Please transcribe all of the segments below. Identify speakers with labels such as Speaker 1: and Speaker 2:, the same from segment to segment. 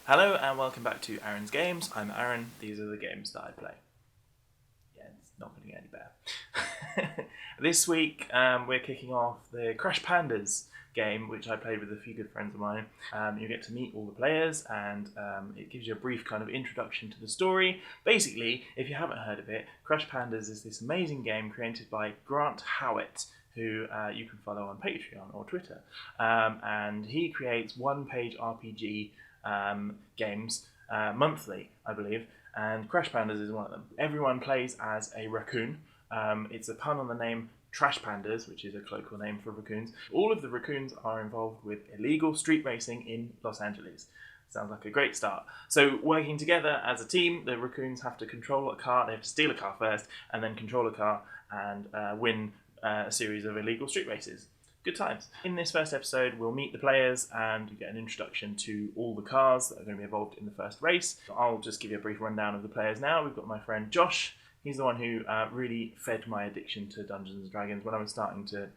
Speaker 1: Hello and welcome back to Aaron's Games. I'm Aaron. These are the games that I play. Yeah, it's not going to get any better. This week we're kicking off the Crash Pandas game, which I played with a few good friends of mine. You get to meet all the players and it gives you a brief kind of introduction to the story. Basically, if you haven't heard of it, Crash Pandas is this amazing game created by Grant Howitt, who you can follow on Patreon or Twitter. And he creates one-page RPG games monthly, I believe, and Crash Pandas is one of them. Everyone plays as a raccoon. It's a pun on the name Trash Pandas, which is a colloquial name for raccoons. All of the raccoons are involved with illegal street racing in Los Angeles. Sounds like a great start. So working together as a team, the raccoons have to control a car. They have to steal a car first and then control a car and win a series of illegal street races. Good times. In this first episode, we'll meet the players and you get an introduction to all the cars that are going to be involved in the first race. I'll just give you a brief rundown of the players now. We've got my friend Josh. He's the one who really fed my addiction to Dungeons & Dragons. When I was starting to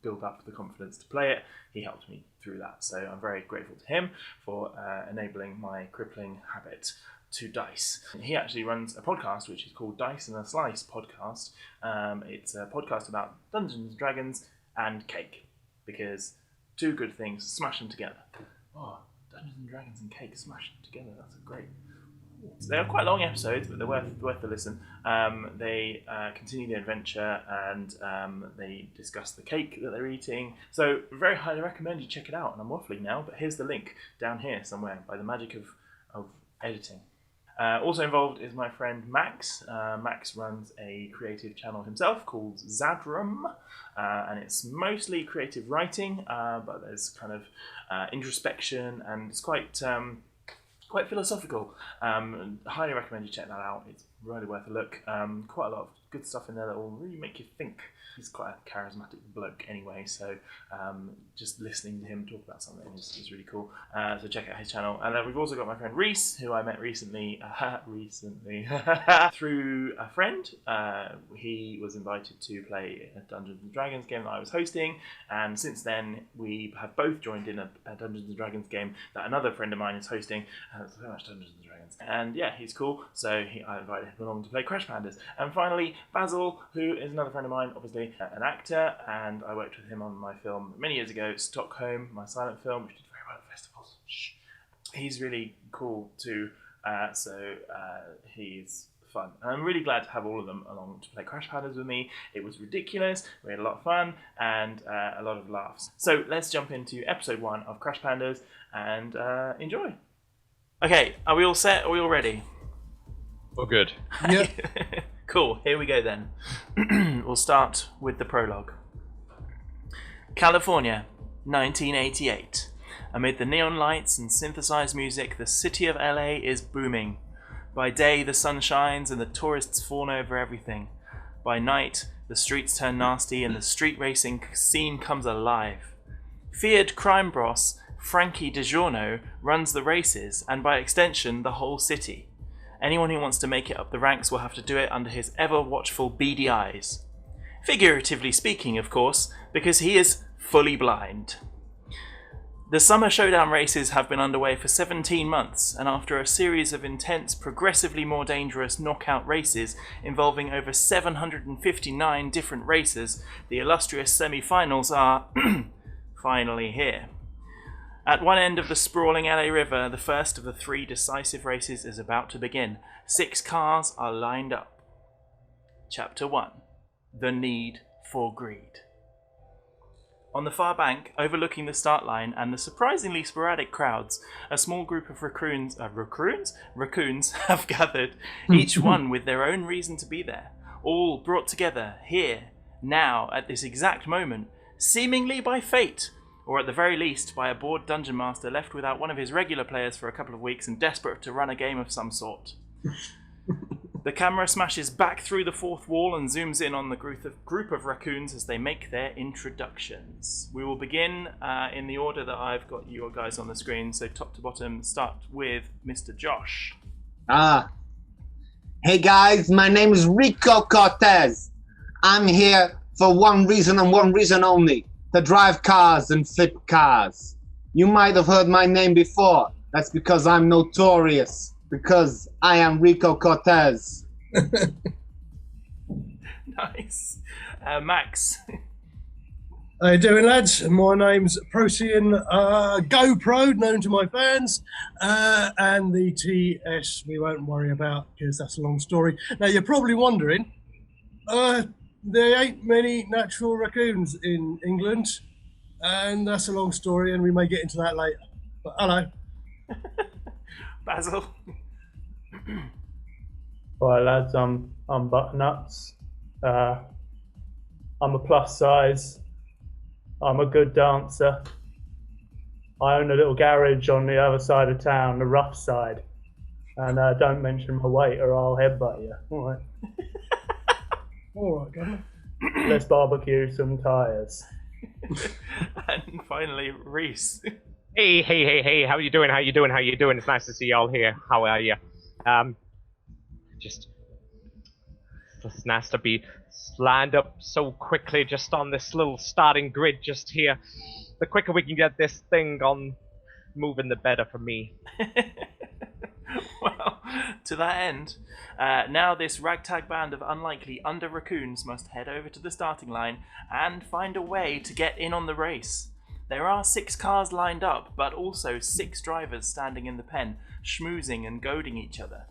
Speaker 1: build up the confidence to play it, he helped me through that. So I'm very grateful to him for enabling my crippling habit to dice. He actually runs a podcast which is called Dice and a Slice Podcast. It's a podcast about Dungeons & Dragons and cake, because two good things, smash them together. Oh, Dungeons and Dragons and cake, smash them together, that's a great... So they're quite long episodes, but they're worth the listen. They continue the adventure and they discuss the cake that they're eating. So very highly recommend you check it out. And I'm waffling now, but here's the link down here somewhere by the magic of editing. Also involved is my friend Max. Max runs a creative channel himself called Zadrum, and it's mostly creative writing, but there's kind of introspection, and it's quite philosophical. Highly recommend you check that out. It's really worth a look. Quite a lot of good stuff in there that will really make you think. He's quite a charismatic bloke anyway, so just listening to him talk about something is really cool. So check out his channel. And then we've also got my friend Reese, who I met recently through a friend. He was invited to play a Dungeons & Dragons game that I was hosting, and since then we have both joined in a Dungeons & Dragons game that another friend of mine is hosting. So much Dungeons & Dragons. And yeah, he's cool, so I invited him along to play Crash Pandas. And finally, Basil, who is another friend of mine, obviously an actor, and I worked with him on my film many years ago, Stockholm, my silent film, which did very well at festivals. Shh. He's really cool too, so he's fun. And I'm really glad to have all of them along to play Crash Pandas with me. It was ridiculous, we had a lot of fun, and a lot of laughs. So let's jump into episode 1 of Crash Pandas and enjoy. Okay, are we all set? Are we all ready?
Speaker 2: Oh, good.
Speaker 3: Yep.
Speaker 1: Cool, here we go then. We'll start with the prologue. California, 1988. Amid the neon lights and synthesized music, the city of LA is booming. By day, the sun shines and the tourists fawn over everything. By night, the streets turn nasty and the street racing scene comes alive. Feared crime boss Frankie DiGiorno runs the races, and by extension, the whole city. Anyone who wants to make it up the ranks will have to do it under his ever-watchful beady eyes. Figuratively speaking, of course, because he is fully blind. The Summer Showdown races have been underway for 17 months, and after a series of intense, progressively more dangerous knockout races involving over 759 different racers, the illustrious semi-finals are finally here. At one end of the sprawling LA River, the first of the 3 decisive races is about to begin. 6 cars are lined up. Chapter 1. The Need for Greed. On the far bank, overlooking the start line and the surprisingly sporadic crowds, a small group of raccoons have gathered, each one with their own reason to be there, all brought together here, now, at this exact moment, seemingly by fate, or at the very least by a bored dungeon master left without one of his regular players for a couple of weeks and desperate to run a game of some sort. The camera smashes back through the fourth wall and zooms in on the group of raccoons as they make their introductions. We will begin in the order that I've got you guys on the screen, so top to bottom, start with Mr. Josh.
Speaker 3: Hey guys, my name is Rico Cortez. I'm here for one reason and one reason only. To drive cars and flip cars. You might have heard my name before. That's because I'm notorious. Because I am Rico Cortez.
Speaker 1: Nice. Max.
Speaker 4: How you doing, lads? My name's Procyon GoPro, known to my fans, and the TS we won't worry about because that's a long story. Now, you're probably wondering, there ain't many natural raccoons in England, and that's a long story, and we may get into that later. But hello.
Speaker 1: Basil.
Speaker 5: Hi lads, I'm Butternuts. I'm a plus size. I'm a good dancer. I own a little garage on the other side of town, the rough side. And don't mention my weight or I'll headbutt you. All right.
Speaker 4: All right, Governor.
Speaker 5: Let's barbecue some tyres.
Speaker 1: And finally, Reese.
Speaker 2: Hey, how you doing? It's nice to see y'all here. How are you? It's nice to be lined up so quickly just on this little starting grid just here. The quicker we can get this thing on moving, the better for me.
Speaker 1: Well, to that end, now this ragtag band of unlikely under raccoons must head over to the starting line and find a way to get in on the race. There are 6 cars lined up, but also 6 drivers standing in the pen, schmoozing and goading each other.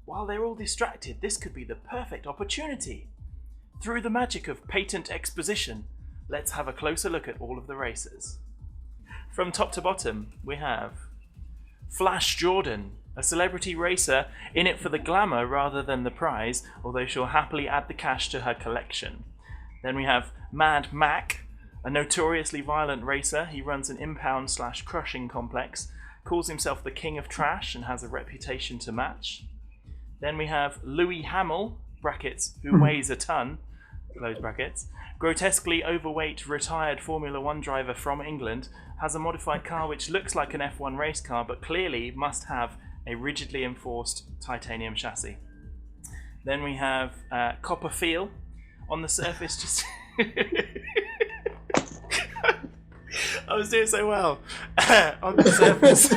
Speaker 1: While they're all distracted, this could be the perfect opportunity. Through the magic of patent exposition, let's have a closer look at all of the racers. From top to bottom, we have Flash Jordan, a celebrity racer in it for the glamour rather than the prize, although she'll happily add the cash to her collection. Then we have Mad Mac, a notoriously violent racer. He runs an impound/crushing complex, calls himself the king of trash and has a reputation to match. Then we have Louis Hamill, brackets, who weighs a ton, close brackets, grotesquely overweight retired Formula 1 driver from England, has a modified car which looks like an F1 race car but clearly must have a rigidly enforced titanium chassis. Then we have Copperfield, on the surface just... I was doing so well. On the surface...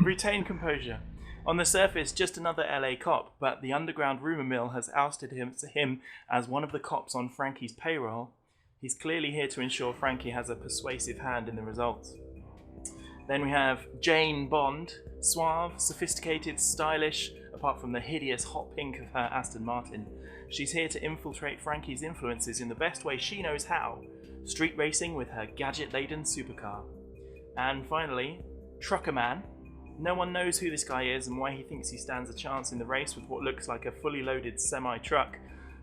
Speaker 1: Retain composure. On the surface, just another LA cop, but the underground rumour mill has ousted him as one of the cops on Frankie's payroll. He's clearly here to ensure Frankie has a persuasive hand in the results. Then we have Jane Bond, suave, sophisticated, stylish, apart from the hideous hot pink of her Aston Martin. She's here to infiltrate Frankie's influences in the best way she knows how, street racing with her gadget-laden supercar. And finally, Trucker Man. No one knows who this guy is and why he thinks he stands a chance in the race with what looks like a fully loaded semi-truck.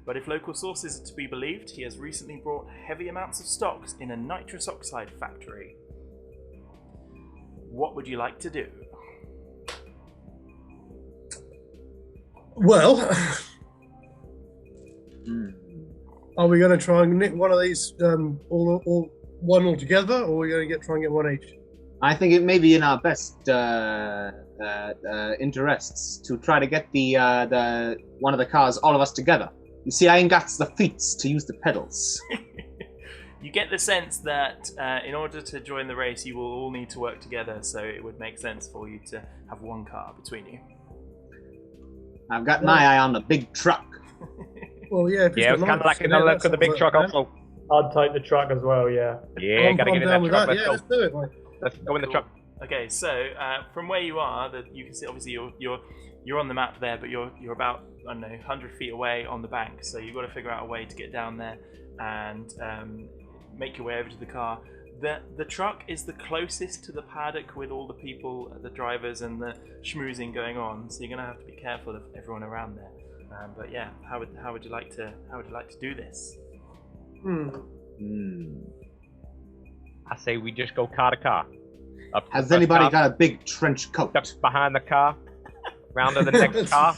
Speaker 1: But if local sources are to be believed, he has recently brought heavy amounts of stocks in a nitrous oxide factory. What would you like to do?
Speaker 4: Well, are we going to try and knit one of these all one together, or are we going to try and get one each?
Speaker 3: I think it may be in our best interests to try to get the one of the cars, all of us together. You see, I ain't got the feet to use the pedals.
Speaker 1: You get the sense that in order to join the race, you will all need to work together, so it would make sense for you to have one car between you.
Speaker 3: I've got my eye on the big truck.
Speaker 4: Well, yeah.
Speaker 2: Yeah, it's kind of like another look at the big truck also.
Speaker 5: I'd take the truck as well, yeah.
Speaker 2: Yeah, gotta get in that truck.
Speaker 4: Yeah, let's do it, mate.
Speaker 2: Let's go in the truck.
Speaker 1: Okay, so from where you are, you can see obviously you're on the map there, but you're about 100 feet away on the bank. So you've got to figure out a way to get down there and make your way over to the car. The truck is the closest to the paddock with all the people, the drivers, and the schmoozing going on. So you're gonna have to be careful of everyone around there. But yeah, how would you like to do this?
Speaker 2: I say we just go car to car. Up
Speaker 3: Has anybody got a big trench coat?
Speaker 2: Duck behind the car. Round to the next car.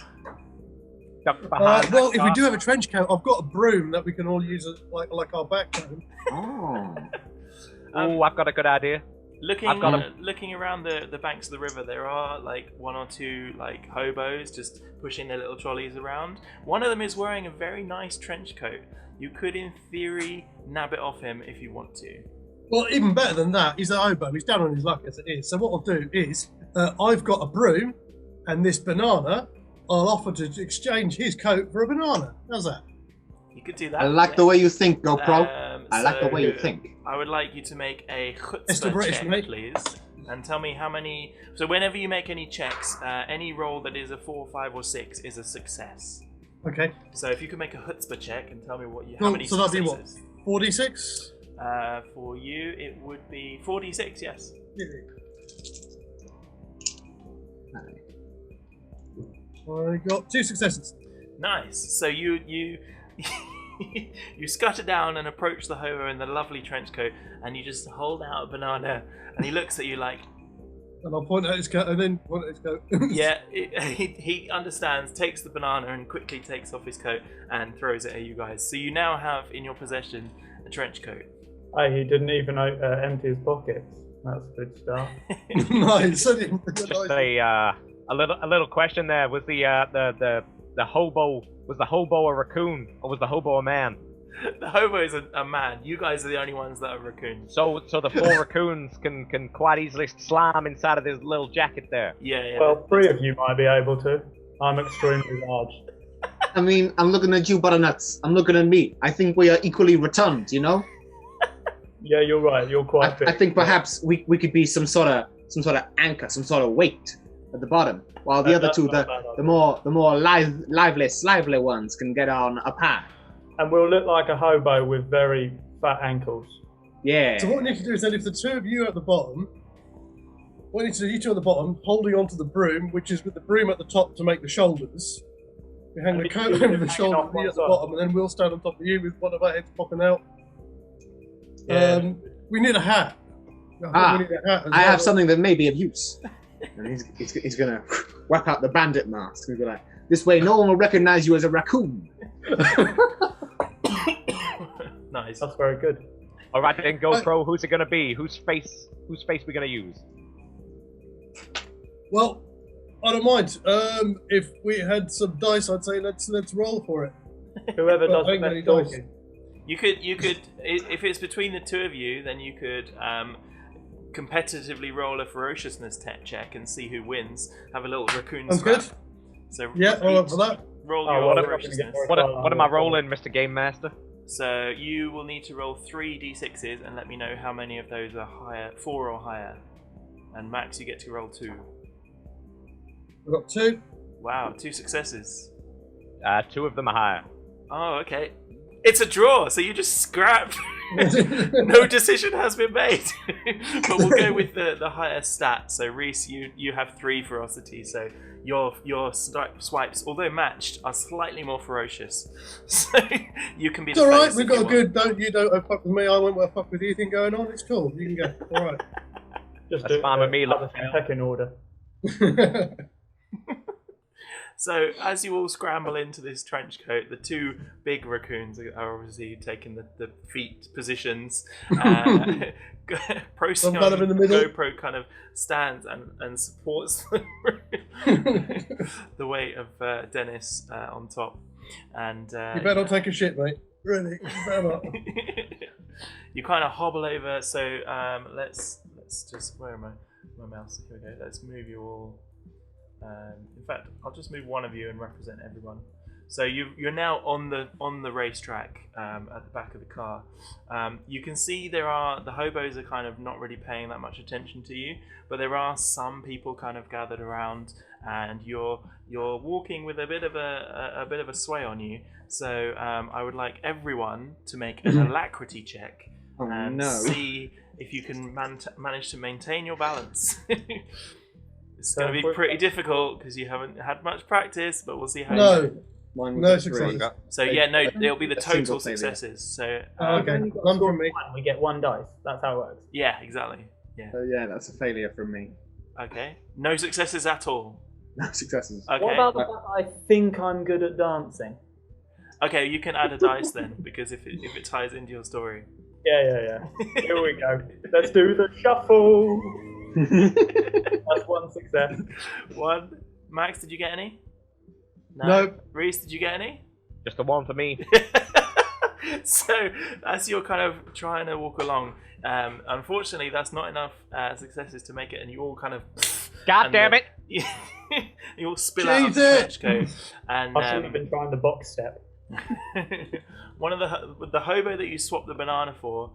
Speaker 2: Duck behind
Speaker 4: well,
Speaker 2: the
Speaker 4: if we do have a trench coat, I've got a broom that we can all use as like our background.
Speaker 2: Oh, I've got a good idea.
Speaker 1: Looking around the banks of the river, there are like 1 or 2 like hobos just pushing their little trolleys around. One of them is wearing a very nice trench coat. You could, in theory, nab it off him if you want to.
Speaker 4: Well, even better than that, he's a hobo. He's down on his luck as it is. So what I'll do is, I've got a broom and this banana. I'll offer to exchange his coat for a banana. How's that?
Speaker 1: You could do that.
Speaker 3: I like the way you think, GoPro. I like the
Speaker 1: so
Speaker 3: way you think.
Speaker 1: I would like you to make a
Speaker 4: It's the
Speaker 1: chutzpah
Speaker 4: British,
Speaker 1: check,
Speaker 4: mate.
Speaker 1: please. And tell me how many... So whenever you make any checks, any roll that is a 4, 5, or 6 is a success.
Speaker 4: Okay.
Speaker 1: So if you could make a chutzpah check and tell me how
Speaker 4: Cool,
Speaker 1: many
Speaker 4: so that'd be what?
Speaker 1: successes.
Speaker 4: 46?
Speaker 1: For you, it would be 46, yes.
Speaker 4: I got 2 successes.
Speaker 1: Nice. So you you scutter down and approach the hobo in the lovely trench coat, and you just hold out a banana, and he looks at you like,
Speaker 4: And I'll point at his coat and then point at his coat.
Speaker 1: yeah, he understands, takes the banana and quickly takes off his coat and throws it at you guys. So you now have in your possession a trench coat.
Speaker 5: Hey, he didn't even empty his pockets. That's a good start.
Speaker 4: Nice.
Speaker 2: Just a little question there. Was the hobo a raccoon or was the hobo a man?
Speaker 1: The hobo is a man. You guys are the only ones that are raccoons.
Speaker 2: So the 4 raccoons can quite easily slam inside of his little jacket there.
Speaker 1: Yeah.
Speaker 5: Well, 3 of you might be able to. I'm extremely large.
Speaker 3: I mean, I'm looking at you, butternuts. I'm looking at me. I think we are equally rotund, you know?
Speaker 5: Yeah, you're right. You're quite big.
Speaker 3: I think perhaps we could be some sort of anchor, some sort of weight at the bottom, while the other
Speaker 5: That's
Speaker 3: two,
Speaker 5: not
Speaker 3: the
Speaker 5: bad.
Speaker 3: more lively ones, can get on a path.
Speaker 5: And we'll look like a hobo with very fat ankles.
Speaker 3: Yeah.
Speaker 4: So what we need to do is then if the 2 of you are at the bottom, what we need to do, you 2 at the bottom, holding onto the broom, which is with the broom at the top to make the shoulders. We hang
Speaker 5: And
Speaker 4: the
Speaker 5: we
Speaker 4: coat
Speaker 5: do
Speaker 4: over
Speaker 5: it
Speaker 4: the
Speaker 5: hanging
Speaker 4: shoulder,
Speaker 5: off
Speaker 4: you
Speaker 5: one
Speaker 4: at the
Speaker 5: side.
Speaker 4: bottom, and then we'll stand on top of you with one of our heads popping out.
Speaker 5: Yeah.
Speaker 4: We need a hat. I think we need a hat as
Speaker 3: I
Speaker 4: well.
Speaker 3: have something that may be of use. And he's gonna whack out the bandit mask and be like, this way no one will recognize you as a raccoon.
Speaker 1: Nice.
Speaker 5: That's very good.
Speaker 2: All right then, GoPro. Who's it gonna be? Whose face we gonna use?
Speaker 4: Well, I don't mind. If we had some dice, I'd say let's roll for it.
Speaker 5: Whoever
Speaker 4: Well,
Speaker 5: does the
Speaker 4: I ain't got any
Speaker 5: best
Speaker 4: dice.
Speaker 5: talking.
Speaker 1: You could, if it's between the 2 of you, then you could competitively roll a ferociousness check and see who wins. Have a little raccoon
Speaker 4: Sounds
Speaker 1: scrap.
Speaker 4: good.
Speaker 1: So
Speaker 4: Yeah, roll up for that.
Speaker 1: roll
Speaker 5: Oh,
Speaker 1: your
Speaker 5: what am I gonna
Speaker 1: ferociousness.
Speaker 5: get?
Speaker 2: What am I rolling, Mr. Game Master?
Speaker 1: So you will need to roll 3 d6s and let me know how many of those are higher, 4 or higher. And Max, you get to roll 2.
Speaker 4: We've got 2.
Speaker 1: Wow, 2 successes.
Speaker 2: 2 of them are higher.
Speaker 1: Oh, okay. It's a draw, so you just scrap. No decision has been made. But we'll go with the higher stat. So Reese, you have 3 ferocity, so your swipes, although matched, are slightly more ferocious. So you can be
Speaker 4: It's
Speaker 1: the
Speaker 4: alright,
Speaker 1: face
Speaker 4: we've
Speaker 1: if
Speaker 4: got a
Speaker 1: you want.
Speaker 4: good don't fuck with me, I won't fuck with you thing going on. It's cool. You can go. Alright.
Speaker 5: Just
Speaker 2: That's
Speaker 5: do
Speaker 2: fine with me,
Speaker 5: have
Speaker 2: look.
Speaker 5: a pecking order.
Speaker 1: So as you all scramble into this trench coat, the 2 big raccoons are obviously taking the feet positions. Procyon
Speaker 4: kind of in the middle.
Speaker 1: GoPro kind of stands and supports the weight of Dennis on top. And
Speaker 4: You better not take a shit, mate. Really, you better not.
Speaker 1: you kind of hobble over. So let's just, where am I? My mouse. Here we go. Let's move you all. In fact, I'll just move one of you and represent everyone. So you're now on the racetrack at the back of the car. You can see the hobos are kind of not really paying that much attention to you, but there are some people kind of gathered around, and you're walking with a bit of a sway on you. So I would like everyone to make an alacrity check and see if you can manage to maintain your balance. It's going to be pretty difficult because you haven't had much practice, but we'll see how.
Speaker 4: No,
Speaker 3: Mine was
Speaker 4: no
Speaker 3: a 3.
Speaker 4: successes.
Speaker 1: So yeah, no, it'll be the
Speaker 3: A single
Speaker 1: total
Speaker 3: failure.
Speaker 1: successes. So
Speaker 4: Okay,
Speaker 5: When you got
Speaker 4: one
Speaker 5: score
Speaker 4: from me.
Speaker 5: 1, we get 1 dice. That's how it works.
Speaker 1: yeah, exactly. Yeah.
Speaker 3: So yeah, that's a failure from me.
Speaker 1: Okay. No successes at all.
Speaker 3: No successes.
Speaker 1: Okay.
Speaker 5: What about the fact that I think I'm good at dancing?
Speaker 1: Okay, you can add a dice then, because if it ties into your story.
Speaker 5: Yeah. Here we go. Let's do the shuffle. That's 1 success.
Speaker 1: 1. Max, did you get any?
Speaker 4: No.
Speaker 1: Reese, did you get any?
Speaker 2: Just the 1 for me.
Speaker 1: So as you're kind of trying to walk along, Unfortunately, that's not enough successes to make it, and you all kind of.
Speaker 2: God damn it!
Speaker 1: You all spill out of the trench coat, and
Speaker 5: I shouldn't have been trying the box step.
Speaker 1: one of the hobo that you swapped the banana for,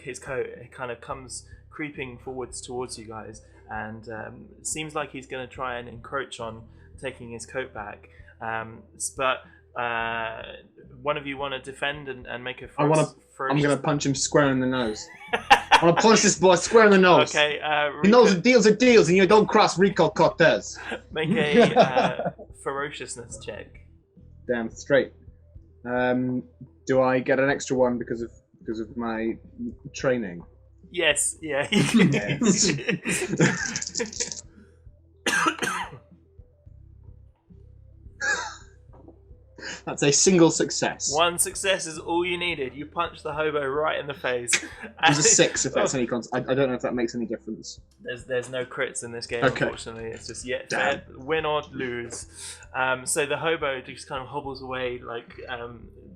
Speaker 1: his coat, it kind of comes creeping forwards towards you guys, and it seems like he's going to try and encroach on taking his coat back. But one of you want to defend and make a.
Speaker 3: I'm going to punch him square in the nose. I'm going to punch this boy square in the nose.
Speaker 1: Okay.
Speaker 3: He knows deals are deals, and you don't cross Rico Cortez.
Speaker 1: Make a ferociousness check.
Speaker 3: Damn straight. Do I get an extra one because of my training?
Speaker 1: Yes. Yeah.
Speaker 3: Yes. That's a single success.
Speaker 1: One success is all you needed. You punched the hobo right in the face.
Speaker 3: It was a 6 if that's any I don't know if that makes any difference.
Speaker 1: There's no crits in this game,
Speaker 3: Okay.
Speaker 1: unfortunately. It's just fair, win or lose. So the hobo just kind of hobbles away, like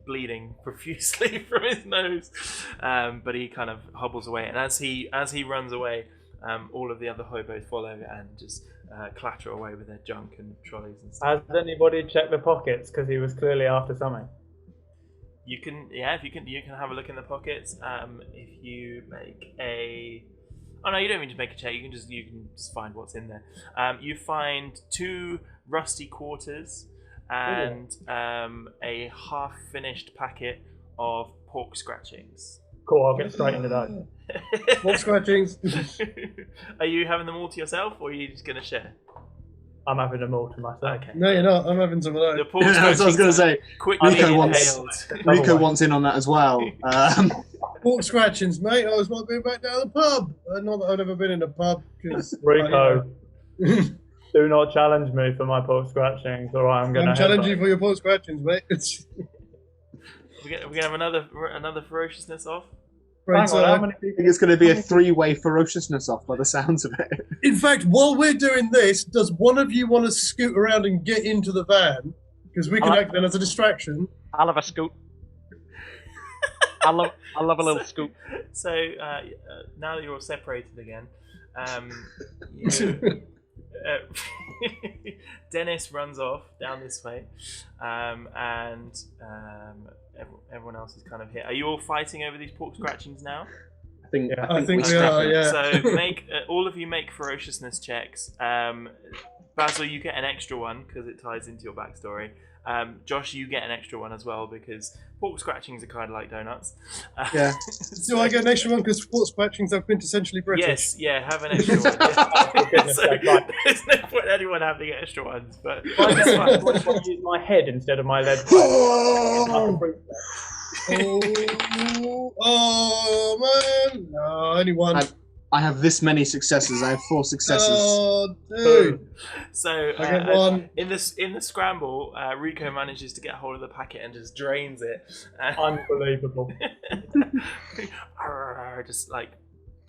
Speaker 1: bleeding profusely from his nose. But he kind of hobbles away, and as he runs away, all of the other hobos follow and just clatter away with their junk and trolleys and stuff.
Speaker 5: Has anybody checked the pockets? Because he was clearly after something.
Speaker 1: You can have a look in the pockets. If you make a, oh no, you don't need to make a check. You can just find what's in there. You find 2 rusty quarters and a half-finished packet of pork scratchings.
Speaker 5: Cool, I'll get straight into that.
Speaker 4: Pork scratchings.
Speaker 1: Are you having them all to yourself, or are you just going to share?
Speaker 5: I'm having them all to myself.
Speaker 1: Okay.
Speaker 4: No, you're not. I'm having some of those.
Speaker 1: The pork
Speaker 3: That's what I was going to say.
Speaker 1: quickly
Speaker 3: Rico
Speaker 1: inhaled.
Speaker 3: wants in on that as well.
Speaker 4: Pork scratchings, mate. I was might be back down the pub. Not that I've ever been in a pub.
Speaker 5: Rico, do not challenge me for my pork scratchings, or I'm going to
Speaker 4: challenge you for your pork scratchings, mate.
Speaker 1: We're gonna have another ferociousness off.
Speaker 4: Right,
Speaker 5: Hang on, how many
Speaker 3: I
Speaker 5: people?
Speaker 3: think it's going to be a 3-way ferociousness off by the sounds of it.
Speaker 4: in fact, while we're doing this, does one of you want to scoot around and get into the van? Because we can act then as a distraction.
Speaker 2: I'll have a scoop. I love a little scoop.
Speaker 1: So now that you're all separated again, Dennis runs off down this way, and everyone else is kind of here. Are you all fighting over these pork scratchings now?
Speaker 3: I think
Speaker 4: we are, yeah.
Speaker 1: So make all of you make ferociousness checks. Basil, you get an extra one because it ties into your backstory. Josh, you get an extra one as well because pork scratchings are kind of like donuts.
Speaker 3: Yeah.
Speaker 4: Do I get an extra one because pork scratchings are quintessentially British?
Speaker 1: Yes, yeah, have an extra one. So, there's no point anyone having extra ones, but that's fine.
Speaker 5: What if I use my head instead of my leg?
Speaker 4: Oh man! No, only one.
Speaker 3: I have this many successes. I have 4 successes.
Speaker 4: Oh, dude.
Speaker 1: So
Speaker 4: I get one.
Speaker 1: in the scramble, Rico manages to get hold of the packet and just drains it.
Speaker 5: Unbelievable.
Speaker 1: Just like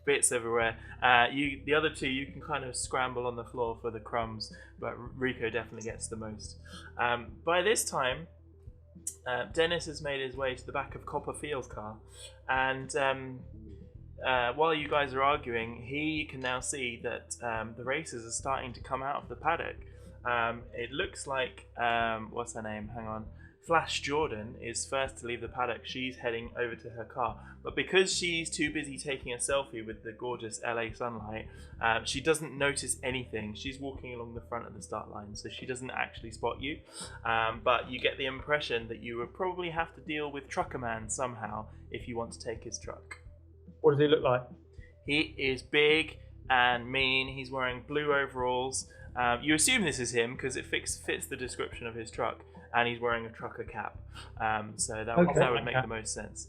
Speaker 1: bits everywhere. The other 2, you can kind of scramble on the floor for the crumbs, but Rico definitely gets the most. By this time, Dennis has made his way to the back of Copperfield's car, and while you guys are arguing, he can now see that the racers are starting to come out of the paddock. It looks like, what's her name? Hang on. Flash Jordan is first to leave the paddock. She's heading over to her car. But because she's too busy taking a selfie with the gorgeous LA sunlight, she doesn't notice anything. She's walking along the front of the start line, so she doesn't actually spot you. But you get the impression that you would probably have to deal with Trucker Man somehow if you want to take his truck.
Speaker 5: What does he look like?
Speaker 1: He is big and mean. He's wearing blue overalls. You assume this is him because it fits the description of his truck, and he's wearing a trucker cap. So that would make the most sense.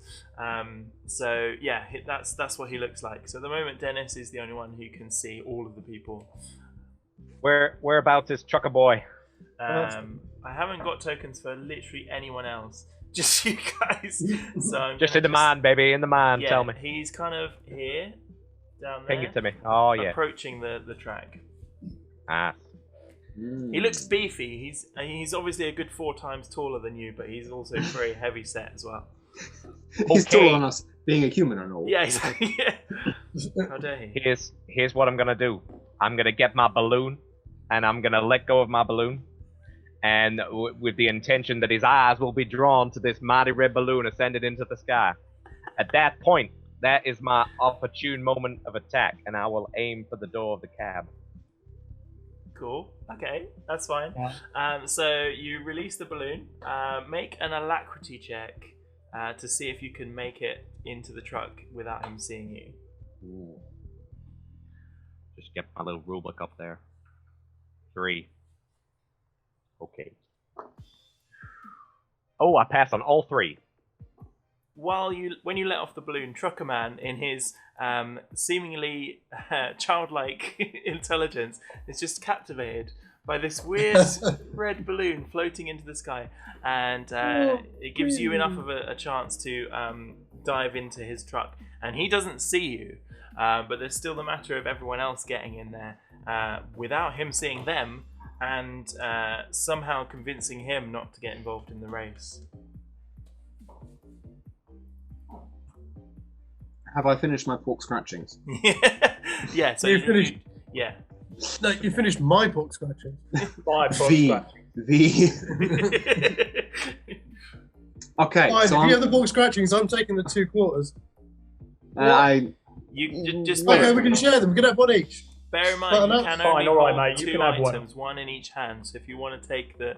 Speaker 1: So yeah, that's what he looks like. So at the moment, Dennis is the only one who can see all of the people.
Speaker 2: Whereabouts is Trucker Boy?
Speaker 1: I haven't got tokens for literally anyone else. Just you guys. So I'm
Speaker 2: Just in the man, baby, in the man.
Speaker 1: Yeah,
Speaker 2: Tell me.
Speaker 1: he's kind of here, down there.
Speaker 2: Ping it to me. Oh yeah.
Speaker 1: Approaching the track.
Speaker 2: Ah.
Speaker 1: He looks beefy. He's obviously a good 4 times taller than you, but he's also very heavy set as well.
Speaker 3: He's
Speaker 2: Okay.
Speaker 3: taller than us, being a human and all.
Speaker 1: Yeah, exactly. Yeah. How dare he?
Speaker 2: Here's what I'm gonna do. I'm gonna get my balloon, and I'm gonna let go of my balloon, and with the intention that his eyes will be drawn to this mighty red balloon ascended into the sky. At that point, that is my opportune moment of attack, and I will aim for the door of the cab.
Speaker 1: Cool. Okay, that's fine.
Speaker 5: Yeah.
Speaker 1: So you release the balloon. Make an alacrity check to see if you can make it into the truck without him seeing you.
Speaker 2: Ooh. Just get my little rulebook up there. 3. Okay. Oh, I passed on all 3.
Speaker 1: When you let off the balloon, Trucker Man, in his seemingly childlike intelligence, is just captivated by this weird red balloon floating into the sky, and it gives you enough of a chance to dive into his truck. And he doesn't see you, but there's still the matter of everyone else getting in there without him seeing them, and somehow convincing him not to get involved in the race.
Speaker 3: Have I finished my pork scratchings?
Speaker 1: Yeah. So
Speaker 4: You finished.
Speaker 1: Yeah.
Speaker 4: No, you finished my pork scratching.
Speaker 5: My pork
Speaker 3: The
Speaker 5: scratching.
Speaker 3: Okay,
Speaker 4: Fine,
Speaker 3: so
Speaker 4: if you have the pork scratchings, I'm taking the 2 quarters.
Speaker 1: You just
Speaker 4: Okay, we can share them. We can have one each.
Speaker 1: bear in mind you can
Speaker 5: Fine,
Speaker 1: only
Speaker 5: all right,
Speaker 1: hold
Speaker 5: mate, you
Speaker 1: 2
Speaker 5: can have one.
Speaker 1: items, one in each hand. So if you want to take the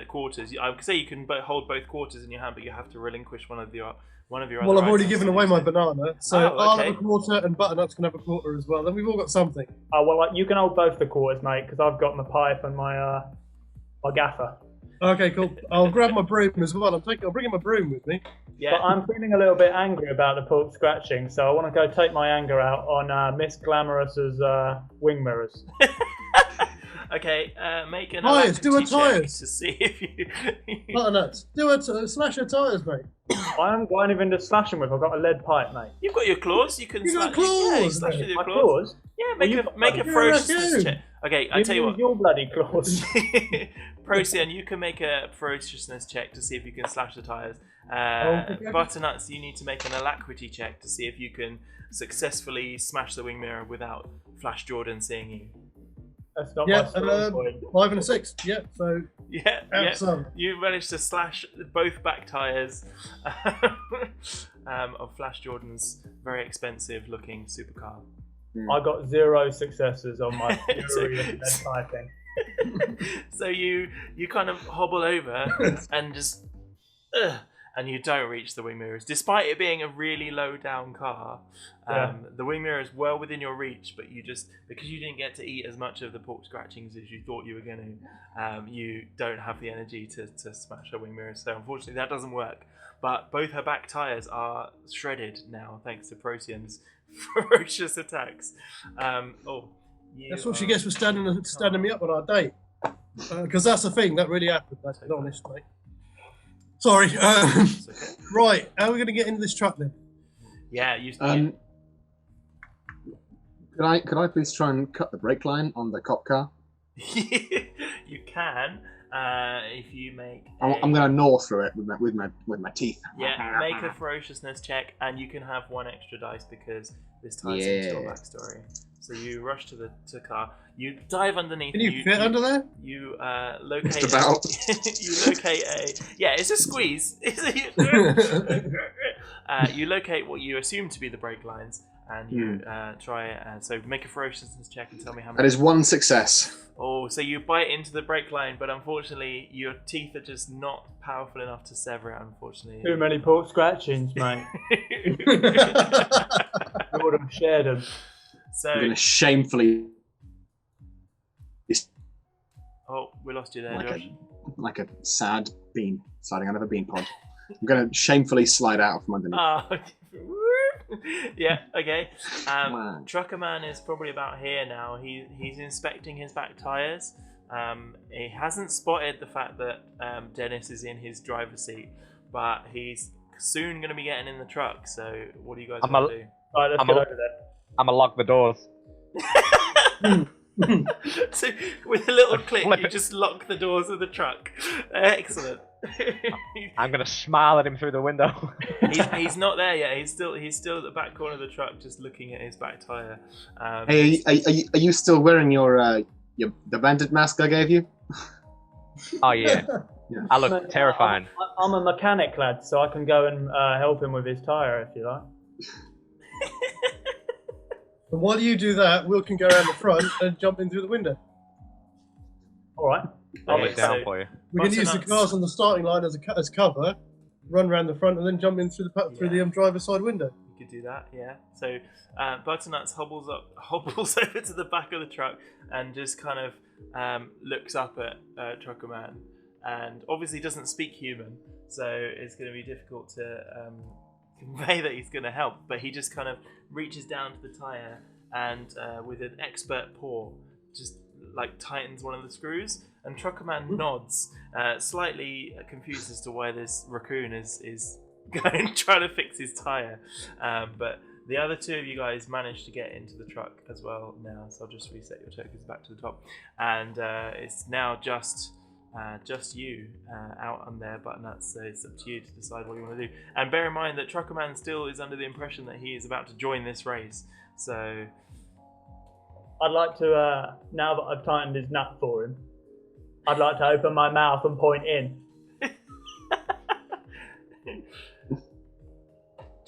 Speaker 1: quarters, I would say you can hold both quarters in your hand, but you have to relinquish one of your
Speaker 4: Well,
Speaker 1: other
Speaker 4: I've already
Speaker 1: items
Speaker 4: given
Speaker 1: to
Speaker 4: away
Speaker 1: do
Speaker 4: my
Speaker 1: so.
Speaker 4: banana, so
Speaker 1: Oh,
Speaker 4: I'll
Speaker 1: okay.
Speaker 4: have a quarter, and Butternut's can have a quarter as well. Then we've all got something.
Speaker 5: Oh well, you can hold both the quarters, mate, because I've got my pipe and my gaffer.
Speaker 4: Okay, cool. I'll grab my broom as well. I'm bringing my broom with me.
Speaker 1: Yeah.
Speaker 5: But I'm feeling a little bit angry about the pork scratching, so I want to go take my anger out on Miss Glamorous's wing mirrors.
Speaker 1: Okay, make an
Speaker 4: Tyres, do a
Speaker 1: alacrity check
Speaker 4: tyres.
Speaker 1: to see if you.
Speaker 4: Butternut, do it. Slash your tyres, mate.
Speaker 5: I haven't got anything to slash them with. I've got a lead pipe, mate.
Speaker 1: You've got your claws. You can.
Speaker 4: You got
Speaker 1: slash, yeah, you
Speaker 4: claws,
Speaker 1: slash
Speaker 4: mate.
Speaker 1: with your
Speaker 5: My
Speaker 1: claws.
Speaker 5: claws?
Speaker 1: Yeah,
Speaker 5: Well,
Speaker 1: make
Speaker 5: you've
Speaker 1: a
Speaker 5: got
Speaker 1: make a
Speaker 5: bloody-
Speaker 1: ferociousness
Speaker 4: raccoon.
Speaker 1: check. Okay, I
Speaker 5: You
Speaker 1: tell you
Speaker 5: use
Speaker 1: what.
Speaker 5: your bloody claws.
Speaker 1: Procyon, you can make a ferociousness check to see if you can slash the tires.
Speaker 4: Okay.
Speaker 1: Butternuts, you need to make an alacrity check to see if you can successfully smash the wing mirror without Flash Jordan seeing you.
Speaker 5: That's not
Speaker 4: Yeah,
Speaker 5: my strong point.
Speaker 4: 5 and a 6. Yeah, so
Speaker 1: Yeah,
Speaker 4: out
Speaker 1: yeah.
Speaker 4: some.
Speaker 1: You managed to slash both back tires of Flash Jordan's very expensive looking supercar.
Speaker 5: I got 0 successes on my
Speaker 1: So-
Speaker 5: furious lead piping.
Speaker 1: So you kind of hobble over and just and you don't reach the wing mirrors, despite it being a really low down car.
Speaker 5: Yeah.
Speaker 1: The wing mirror is well within your reach, but you just, because you didn't get to eat as much of the pork scratchings as you thought you were going to, you don't have the energy to smash her wing mirrors. So unfortunately that doesn't work. But both her back tires are shredded now thanks to Procyon's ferocious attacks.
Speaker 4: That's what she gets for standing me up on our date. Because that's the thing, that really happened. That's honest, mate. Sorry.
Speaker 1: It's okay.
Speaker 4: Right, how are we going to get into this truck then?
Speaker 1: Yeah, you.
Speaker 3: Could I please try and cut the brake line on the cop car?
Speaker 1: You can if you make.
Speaker 3: I'm going to gnaw through it with my teeth.
Speaker 1: Yeah, make a ferociousness check, and you can have 1 extra dice because this ties into your backstory. So you rush to the car. You dive underneath.
Speaker 4: Can you fit under there?
Speaker 1: You locate.
Speaker 3: Just about.
Speaker 1: You locate a. Yeah, it's a squeeze. You locate what you assume to be the brake lines, and you try. So make a ferociousness check and tell me how many.
Speaker 3: That is 1 success.
Speaker 1: Oh, so you bite into the brake line, but unfortunately your teeth are just not powerful enough to sever it, unfortunately.
Speaker 5: Too many pork scratchings, mate. You would have shared them.
Speaker 1: So,
Speaker 3: I'm going to shamefully,
Speaker 1: oh, we lost you there, Josh.
Speaker 3: like a sad bean sliding out of a bean pod. I'm going to shamefully slide out from underneath.
Speaker 1: Yeah, okay.
Speaker 3: Wow.
Speaker 1: Trucker Man is probably about here now. He's inspecting his back tires. He hasn't spotted the fact that Dennis is in his driver's seat, but he's soon going to be getting in the truck. So what do you guys want to do?
Speaker 5: Right, let's get over there.
Speaker 2: I'm gonna lock the doors.
Speaker 1: So with a little click,
Speaker 2: Flip
Speaker 1: you
Speaker 2: it.
Speaker 1: just lock the doors of the truck. Excellent.
Speaker 2: I'm gonna smile at him through the window.
Speaker 1: he's not there yet. He's still at the back corner of the truck, just looking at his back tire.
Speaker 3: Hey, are you still wearing your the bandit mask I gave you?
Speaker 2: Oh yeah.
Speaker 3: Yeah.
Speaker 2: I look terrifying.
Speaker 5: I'm a mechanic, lad, so I can go and help him with his tyre if you like.
Speaker 4: And while you do that, Will can go around the front and jump in through the window.
Speaker 5: All right.
Speaker 2: I'll
Speaker 1: Okay,
Speaker 2: look down
Speaker 1: so-
Speaker 2: for you.
Speaker 4: We can use the cars on the starting line as cover, run around the front, and then jump in through the driver's side window.
Speaker 1: You could do that, yeah. So Butternuts hobbles over to the back of the truck and just kind of looks up at Trucker Man, and obviously doesn't speak human, so it's going to be difficult to convey that he's going to help. But he just kind of reaches down to the tire and with an expert paw just like tightens one of the screws, and Trucker Man nods, slightly confused as to why this raccoon is going trying to fix his tire, but the other two of you guys managed to get into the truck as well now, so I'll just reset your tokens back to the top, and it's now just you out on there, Butternuts, so it's up to you to decide what you want to do. And bear in mind that Trucker Man still is under the impression that he is about to join this race, so
Speaker 5: I'd like to, now that I've tightened his nut for him, I'd like to open my mouth and point in.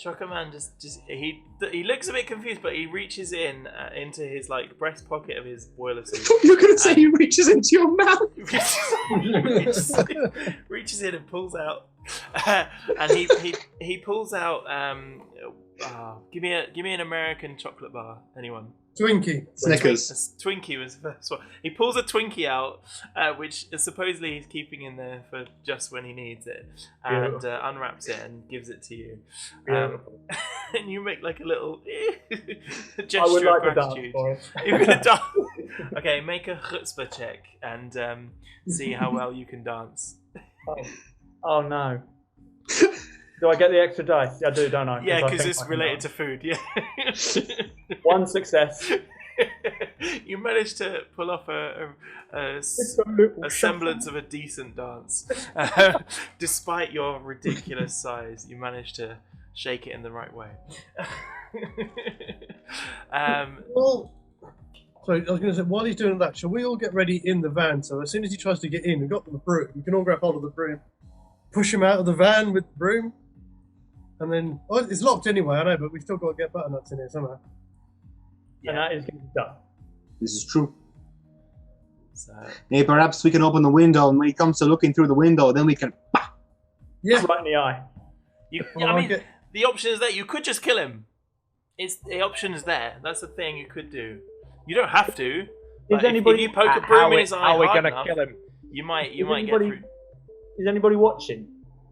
Speaker 1: Trucker Man just he looks a bit confused, but he reaches in into his like breast pocket of his boiler suit.
Speaker 3: You're going to say he reaches into your mouth?
Speaker 1: reaches in and pulls out, and he pulls out. Give me an American chocolate bar, anyone.
Speaker 4: Twinkie.
Speaker 3: Snickers.
Speaker 1: Twinkie was the first one. He pulls a Twinkie out, which supposedly he's keeping in there for just when he needs it, and unwraps it and gives it to you. And you make like a little gesture
Speaker 5: I would like
Speaker 1: of
Speaker 5: to dance
Speaker 1: gratitude.
Speaker 5: for it.
Speaker 1: You're gonna dance. Okay, make a chutzpah check and see how well you can dance.
Speaker 5: Oh no. Do I get the extra dice? I do, don't I?
Speaker 1: Yeah,
Speaker 5: I
Speaker 1: because
Speaker 5: think
Speaker 1: it's
Speaker 5: I can
Speaker 1: related
Speaker 5: dance.
Speaker 1: to food. Yeah.
Speaker 5: One success.
Speaker 1: You managed to pull off a semblance of a decent dance. Despite your ridiculous size, you managed to shake it in the right way.
Speaker 4: Well, so I was going to say, while he's doing that, shall we all get ready in the van? So as soon as he tries to get in, we've got the broom. We can all grab hold of the broom, push him out of the van with the broom, and then it's locked anyway. I know, but we've still got to get Butternuts in here somehow.
Speaker 5: And that is going to be done.
Speaker 3: This is true.
Speaker 1: So,
Speaker 3: Hey, perhaps we can open the window, and when he comes to looking through the window, then we can...
Speaker 4: Yeah.
Speaker 5: Right in the eye.
Speaker 1: I mean, the option is there. You could just kill him. The option is there. That's the thing you could do. You don't have to. But if you poke a broom in his eye
Speaker 2: how are we
Speaker 1: hard
Speaker 2: gonna
Speaker 1: enough,
Speaker 2: kill him?
Speaker 1: you might get
Speaker 5: anybody-
Speaker 1: through.
Speaker 5: Is anybody watching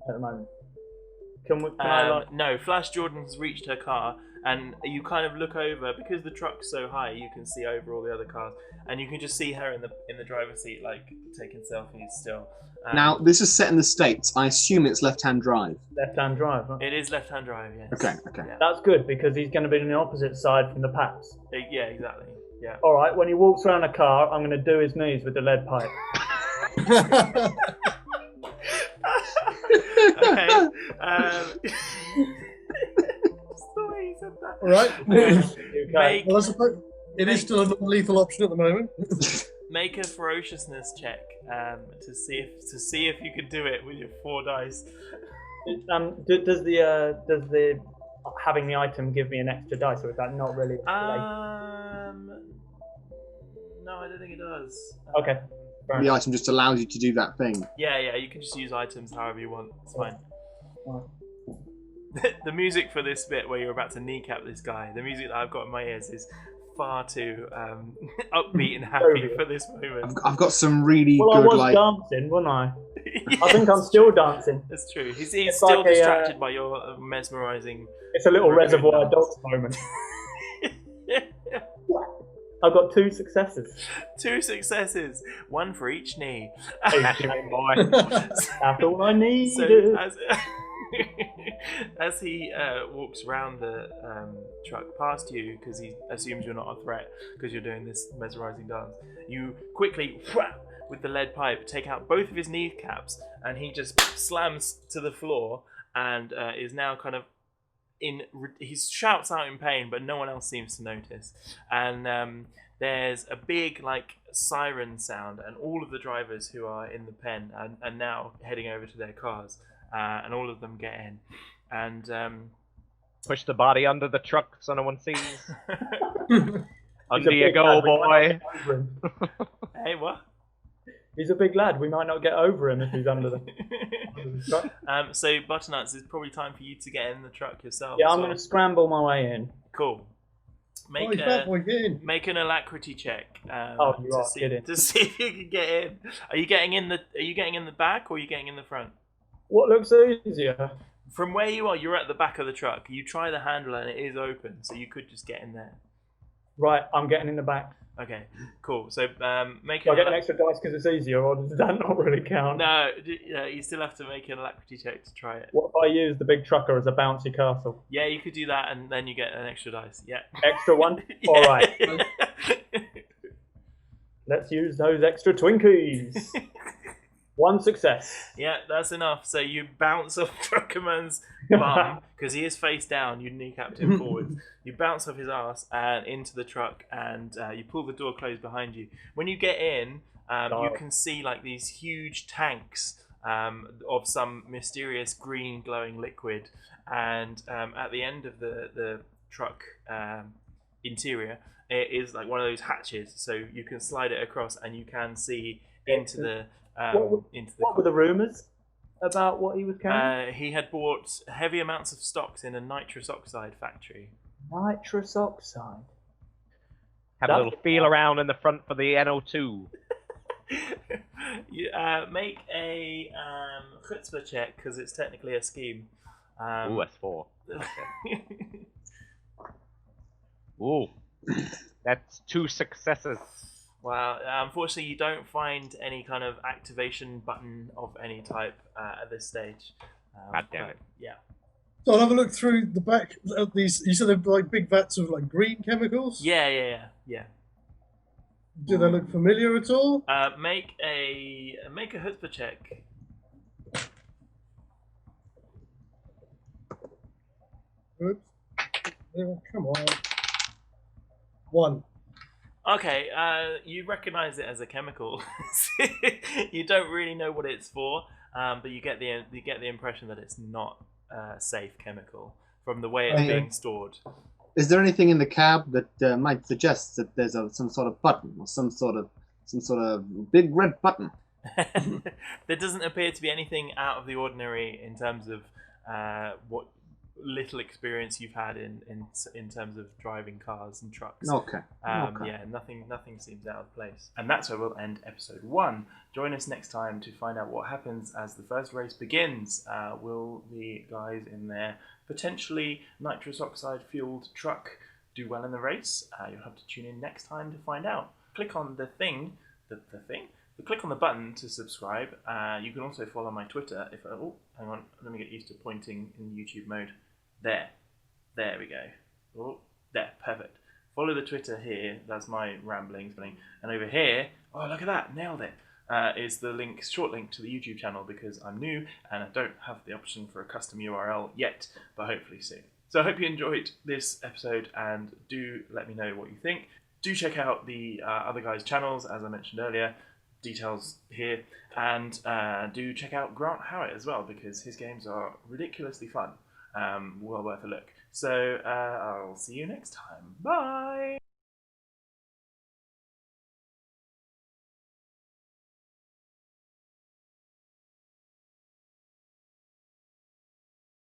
Speaker 5: at the moment? Can I like...
Speaker 1: No, Flash Jordan's reached her car, and you kind of look over because the truck's so high. You can see over all the other cars, and you can just see her in the driver's seat, like taking selfies still.
Speaker 3: Now, this is set in the States. I assume it's left-hand drive.
Speaker 5: left-hand drive? Huh?
Speaker 1: it is left-hand drive. Yes.
Speaker 3: Okay.
Speaker 1: Yeah,
Speaker 5: That's good because he's going to be on the opposite side from the paps.
Speaker 1: yeah, exactly. Yeah.
Speaker 5: All right, when he walks around a car, I'm going to do his knees with the lead pipe.
Speaker 1: Okay. Just the way you said that.
Speaker 4: All right.
Speaker 1: Make,
Speaker 4: Well, I suppose it is still a non-lethal option at the moment.
Speaker 1: make a ferociousness check to see if you can do it with your 4 dice.
Speaker 5: Does the having the item give me an extra dice, or is that not really?
Speaker 1: No, I don't think it does.
Speaker 5: Okay. Fair
Speaker 3: The
Speaker 5: enough.
Speaker 3: item just allows you to do that thing.
Speaker 1: Yeah, you can just use items however you want. It's fine.
Speaker 5: Alright.
Speaker 1: The music for this bit where you're about to kneecap this guy, the music that I've got in my ears is far too upbeat and happy for this moment.
Speaker 3: I've got some really
Speaker 5: Well, I
Speaker 3: good,
Speaker 5: was
Speaker 3: like...
Speaker 5: dancing, wasn't I?
Speaker 1: Yes,
Speaker 5: I think I'm still dancing.
Speaker 1: That's true. He's
Speaker 5: It's
Speaker 1: still
Speaker 5: like a,
Speaker 1: distracted by your mesmerizing.
Speaker 5: It's a little
Speaker 1: Raccoon
Speaker 5: Reservoir
Speaker 1: dance.
Speaker 5: Dogs moment. I've got 2 successes.
Speaker 1: 2 successes, 1 for each knee.
Speaker 2: Smash him in, boy.
Speaker 5: That's all I needed.
Speaker 1: So as he walks around the truck past you, because he assumes you're not a threat because you're doing this mesmerizing dance, you quickly with the lead pipe take out both of his kneecaps, and he just slams to the floor and is now kind of he shouts out in pain, but no one else seems to notice. And there's a big like siren sound, and all of the drivers who are in the pen are now heading over to their cars, and all of them get in, and
Speaker 2: Push the body under the truck so no one sees. Under you go, boy.
Speaker 1: Hey, what?
Speaker 5: He's a big lad. We might not get over him if he's under the truck.
Speaker 1: So Butternuts, it's probably time for you to get in the truck yourself.
Speaker 5: Yeah, I'm going to scramble my way in.
Speaker 1: Cool. Make an alacrity check.
Speaker 5: You are kidding.
Speaker 1: To see if you can get in. Are you getting in the back, or are you getting in the front?
Speaker 5: What looks easier?
Speaker 1: From where you are, you're at the back of the truck. You try the handle and it is open, so you could just get in there.
Speaker 5: Right, I'm getting in the back.
Speaker 1: Okay, cool. So make
Speaker 5: Do I get an extra dice because it's easier, or does that not really count?
Speaker 1: No, you still have to make an alacrity check to try it.
Speaker 5: What if I use the big trucker as a bouncy castle?
Speaker 1: Yeah, you could do that, and then you get an extra dice. Yeah.
Speaker 5: Extra one?
Speaker 1: Yeah.
Speaker 5: All right. Let's use those extra Twinkies. One success.
Speaker 1: Yeah, that's enough. So you bounce off Truckerman's bum, because he is face down, you kneecapped him forwards. You bounce off his ass and into the truck, and you pull the door closed behind you. When you get in, you can see like these huge tanks of some mysterious green glowing liquid, and at the end of the truck interior, it is like one of those hatches, so you can slide it across and you can see into the
Speaker 5: what were the rumours about what he was carrying?
Speaker 1: He had bought heavy amounts of stocks in a nitrous oxide factory.
Speaker 5: Nitrous oxide?
Speaker 2: Have a little feel around in the front for the NO2.
Speaker 1: You, make a chutzpah check, because it's technically a scheme.
Speaker 2: Ooh, S4. Okay. Ooh, that's 2 successes.
Speaker 1: Well, unfortunately, you don't find any kind of activation button of any type at this stage.
Speaker 2: God damn it.
Speaker 1: Yeah.
Speaker 4: So I'll have a look through the back of these. You said they're like big vats of like green chemicals?
Speaker 1: Yeah.
Speaker 4: Do they look familiar at all?
Speaker 1: Make a chutzpah check.
Speaker 4: Oops. Come on. 1.
Speaker 1: Okay, you recognize it as a chemical. You don't really know what it's for, but you get the impression that it's not a safe chemical from the way it's being stored.
Speaker 3: Is there anything in the cab that might suggest that there's some sort of button or some sort of big red button?
Speaker 1: There doesn't appear to be anything out of the ordinary in terms of what little experience you've had in terms of driving cars and trucks.
Speaker 3: Okay.
Speaker 1: Yeah, nothing seems out of place. And that's where we'll end episode 1. Join us next time to find out what happens as the first race begins. Will the guys in their potentially nitrous oxide fueled truck do well in the race? You'll have to tune in next time to find out. Click on the thing. Click on the button to subscribe. You can also follow my Twitter. Hang on, let me get used to pointing in YouTube mode. There we go. Oh, there, perfect. Follow the Twitter here. That's my ramblings. And over here, oh look at that, nailed it. Is the short link to the YouTube channel, because I'm new and I don't have the option for a custom URL yet, but hopefully soon. So I hope you enjoyed this episode, and do let me know what you think. Do check out the other guys' channels, as I mentioned earlier. Details here, and do check out Grant Howitt as well, because his games are ridiculously fun. Well worth a look. So I'll see you next time. Bye.